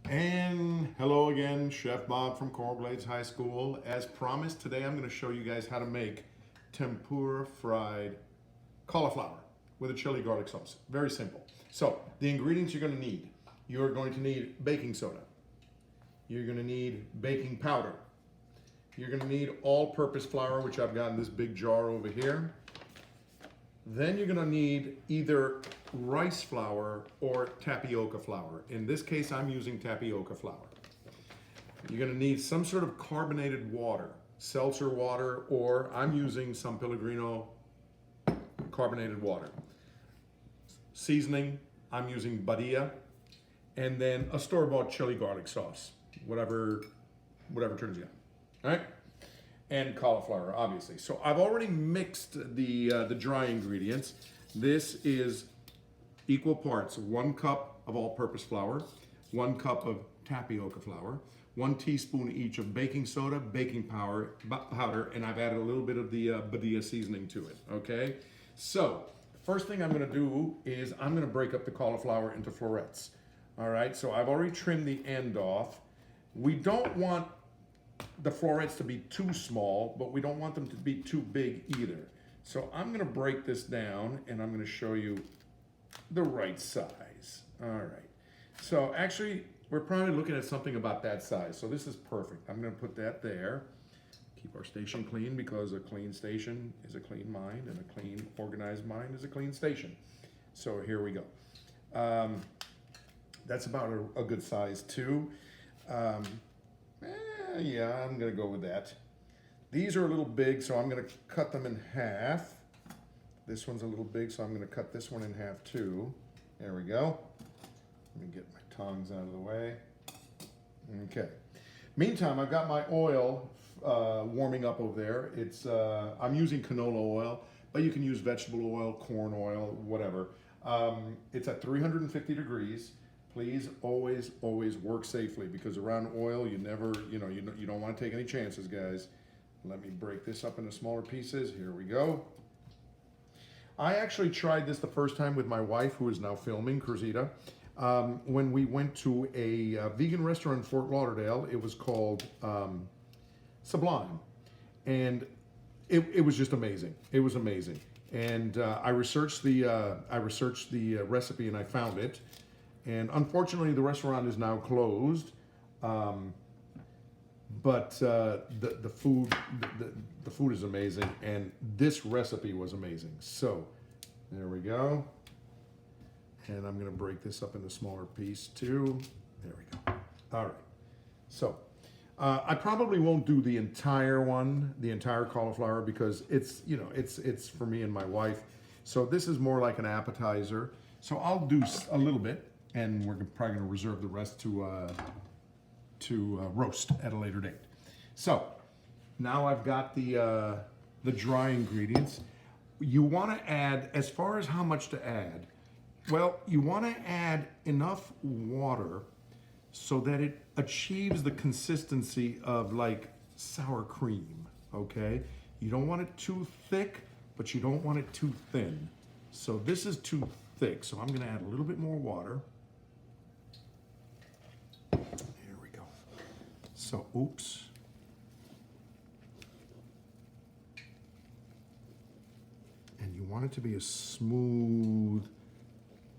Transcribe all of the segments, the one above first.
And hello again, Chef Bob from Coral Glades High School. As promised, today I'm going to show you guys how to make tempura fried cauliflower with a chili garlic sauce. Very simple. So, the ingredients you're going to need. You're going to need baking soda. You're going to need baking powder. You're going to need all-purpose flour, which I've got in this big jar over here. Then you're gonna need either rice flour or tapioca flour. In this case, I'm using tapioca flour. You're gonna need some sort of carbonated water, seltzer water, or I'm using San Pellegrino carbonated water. Seasoning, I'm using Badia, and then a store-bought chili garlic sauce, whatever turns you on, all right? And cauliflower, obviously. So I've already mixed the dry ingredients. This is equal parts: 1 cup of all-purpose flour, 1 cup of tapioca flour, 1 teaspoon each of baking soda, baking powder, and I've added a little bit of the Badia seasoning to it. Okay. So first thing I'm going to do is I'm going to break up the cauliflower into florets. All right. So I've already trimmed the end off. We don't want the florets to be too small, but we don't want them to be too big either. So I'm gonna break this down and I'm gonna show you the right size. All right. So actually, we're probably looking at something about that size. So this is perfect. I'm gonna put that there. Keep our station clean, because a clean station is a clean mind, and a clean, organized mind is a clean station. So here we go. That's about a good size too. Yeah, I'm gonna go with that. These are a little big, so I'm gonna cut them in half. This one's a little big, so I'm gonna cut this one in half too. There we go. Let me get my tongs out of the way. Okay. Meantime, I've got my oil warming up over there. I'm using canola oil, but you can use vegetable oil, corn oil, whatever. It's at 350 degrees. Please always work safely, because around oil, you never, you don't want to take any chances, guys. Let me break this up into smaller pieces. Here we go. I actually tried this the first time with my wife, who is now filming, Cruzita, when we went to a vegan restaurant in Fort Lauderdale. It was called Sublime, and it was just amazing. It was amazing, and I researched the recipe and I found it. And unfortunately, the restaurant is now closed, but the food is amazing, and this recipe was amazing. So there we go, and I'm going to break this up into smaller piece too. There we go. All right. So I probably won't do the entire cauliflower, because it's for me and my wife. So this is more like an appetizer. So I'll do a little bit, and we're probably going to reserve the rest to roast at a later date. So now I've got the dry ingredients. You want to add, as far as how much to add, well, you want to add enough water so that it achieves the consistency of like sour cream, okay? You don't want it too thick, but you don't want it too thin. So this is too thick, so I'm going to add a little bit more water. There we go. So, oops. And you want it to be a smooth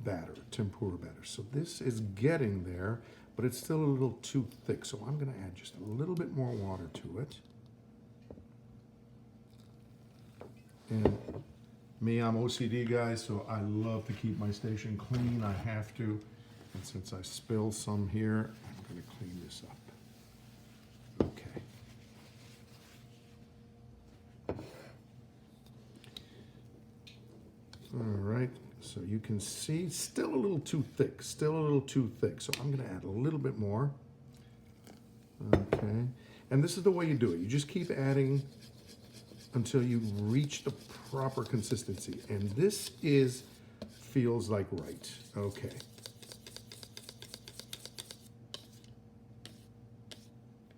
batter, tempura batter. So this is getting there, but it's still a little too thick. So I'm going to add just a little bit more water to it. And me, I'm OCD guy, so I love to keep my station clean. I have to. And since I spilled some here, I'm going to clean this up. Okay. All right. So you can see, still a little too thick. So I'm going to add a little bit more. Okay. And this is the way you do it. You just keep adding until you reach the proper consistency. And this feels like right. Okay.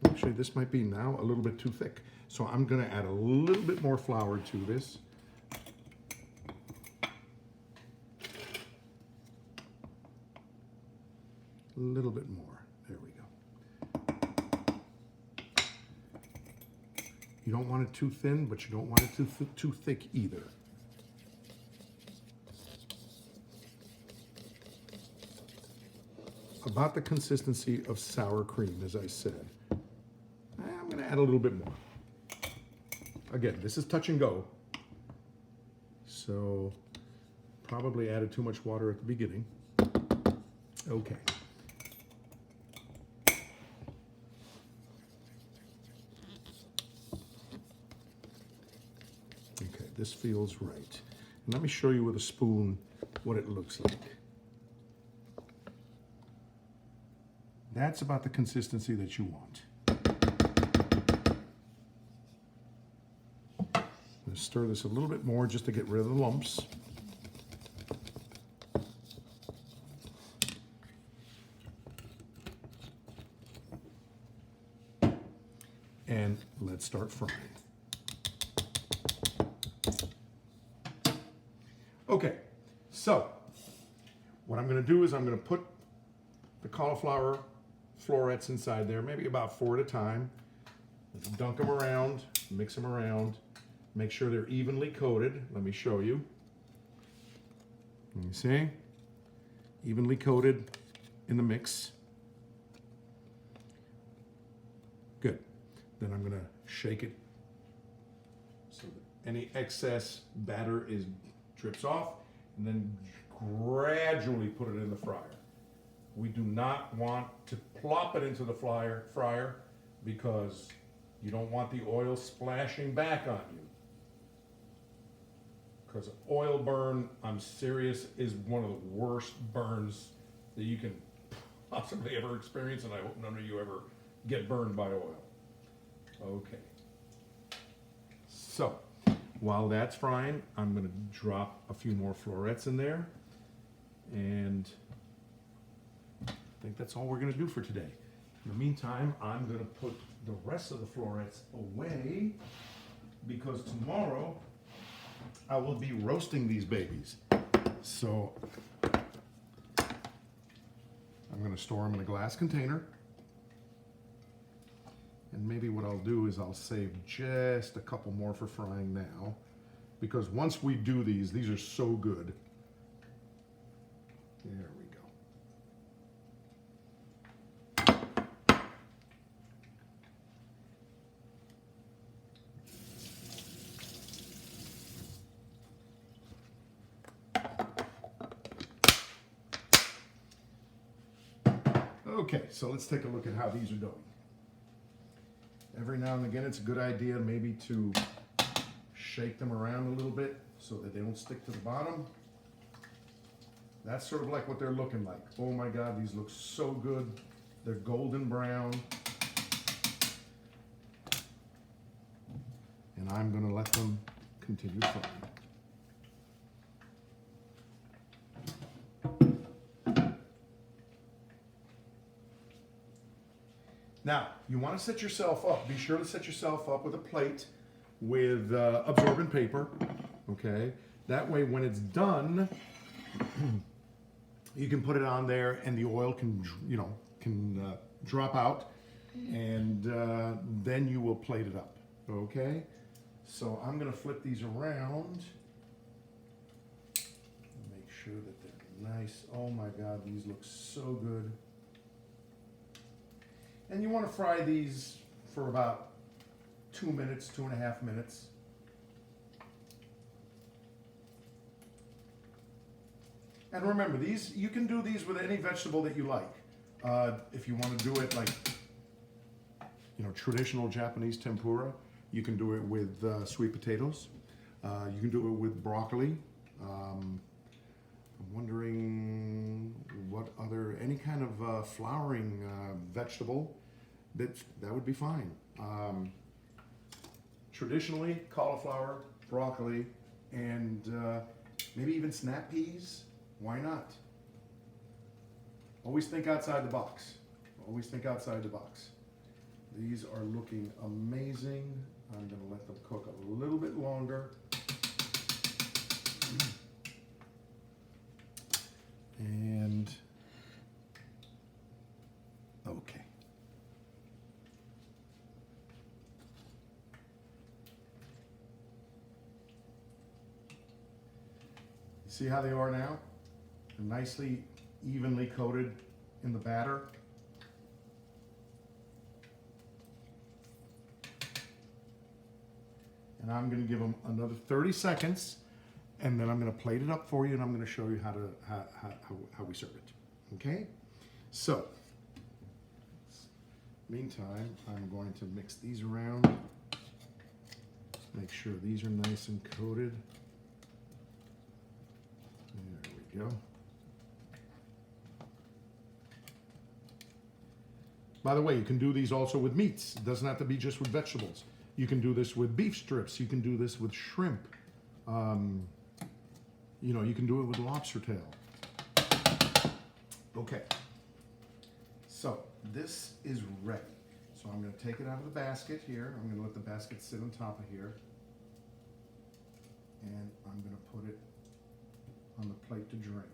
Actually, this might be now a little bit too thick. So I'm going to add a little bit more flour to this. A little bit more. There we go. You don't want it too thin, but you don't want it too thick either. About the consistency of sour cream, as I said. I'm going to add a little bit more. Again, this is touch and go. So probably added too much water at the beginning. Okay. Okay, this feels right. And let me show you with a spoon what it looks like. That's about the consistency that you want. I'm going to stir this a little bit more just to get rid of the lumps. And let's start frying. Okay, so what I'm going to do is I'm going to put the cauliflower florets inside there, maybe about 4 at a time. Dunk them around, mix them around, make sure they're evenly coated. Let me show you. You see? Evenly coated in the mix. Good. Then I'm going to shake it so that any excess batter drips off, and then gradually put it in the fryer. We do not want to plop it into the fryer because you don't want the oil splashing back on you. Because oil burn, I'm serious, is one of the worst burns that you can possibly ever experience, and I hope none of you ever get burned by oil. Okay. So, while that's frying, I'm going to drop a few more florets in there, and I think that's all we're going to do for today. In the meantime, I'm going to put the rest of the florets away because tomorrow I will be roasting these babies. So I'm going to store them in a glass container. And maybe what I'll do is I'll save just a couple more for frying now, because once we do these are so good. There we go. Okay, so let's take a look at how these are doing. Every now and again, it's a good idea maybe to shake them around a little bit so that they don't stick to the bottom. That's sort of like what they're looking like. Oh my God, these look so good. They're golden brown. And I'm going to let them continue frying. Now, you want to set yourself up. Be sure to set yourself up with a plate with absorbent paper, okay? That way, when it's done, you can put it on there and the oil can drop out, and then you will plate it up, okay? So I'm going to flip these around. Make sure that they're nice. Oh my God, these look so good. And you want to fry these for about 2 minutes, 2.5 minutes. And remember, these, you can do these with any vegetable that you like. If you want to do it like, traditional Japanese tempura, you can do it with sweet potatoes. You can do it with broccoli. I'm wondering what other, any kind of flowering vegetable, that would be fine. Traditionally, cauliflower, broccoli, and maybe even snap peas. Why not? Always think outside the box. Always think outside the box. These are looking amazing. I'm going to let them cook a little bit longer. And okay. See how they are now? They're nicely, evenly coated in the batter. And I'm going to give them another 30 seconds, and then I'm going to plate it up for you, and I'm going to show you how we serve it. Okay? So, meantime, I'm going to mix these around. Make sure these are nice and coated. There we go. By the way, you can do these also with meats. It doesn't have to be just with vegetables. You can do this with beef strips. You can do this with shrimp. You know, you can do it with lobster tail. Okay. So this is ready. So I'm going to take it out of the basket here. I'm going to let the basket sit on top of here. And I'm going to put it on the plate to drain.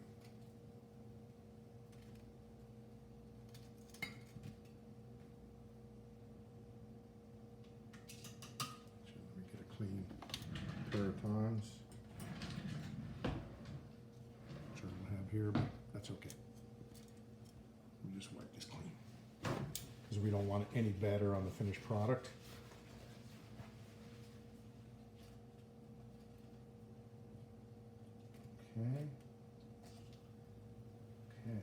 So let me get a clean pair of tongs, which I don't have here, but that's okay. Let me just wipe this clean, because we don't want any batter on the finished product. Okay. Okay.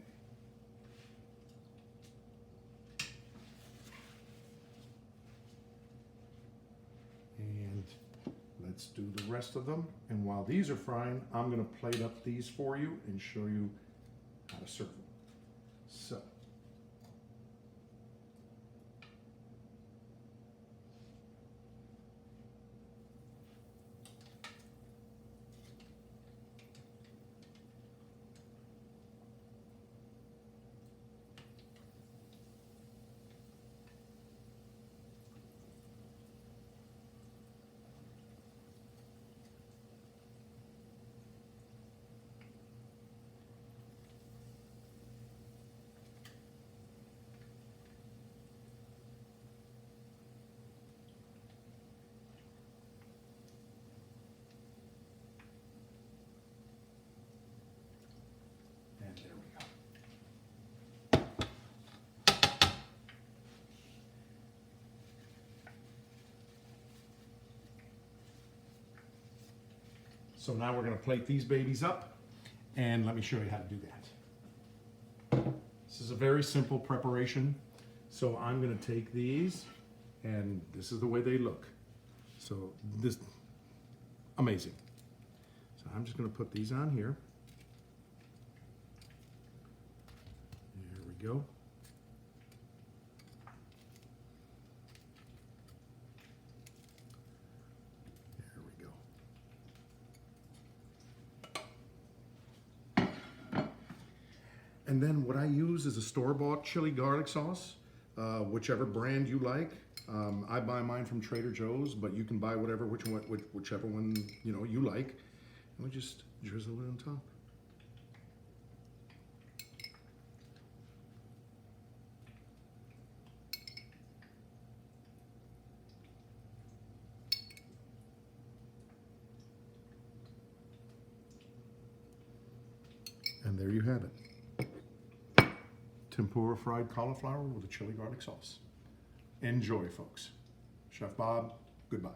And let's do the rest of them. And while these are frying, I'm going to plate up these for you and show you how to serve them. So, and there we go. So now we're going to plate these babies up, and let me show you how to do that. This is a very simple preparation. So I'm going to take these, and this is the way they look. So this, amazing. So I'm just going to put these on here. There we go. And then what I use is a store-bought chili garlic sauce, whichever brand you like. I buy mine from Trader Joe's, but you can buy whichever one you like. And we just drizzle it on top. And there you have it. Tempura fried cauliflower with a chili garlic sauce. Enjoy, folks. Chef Bob, goodbye.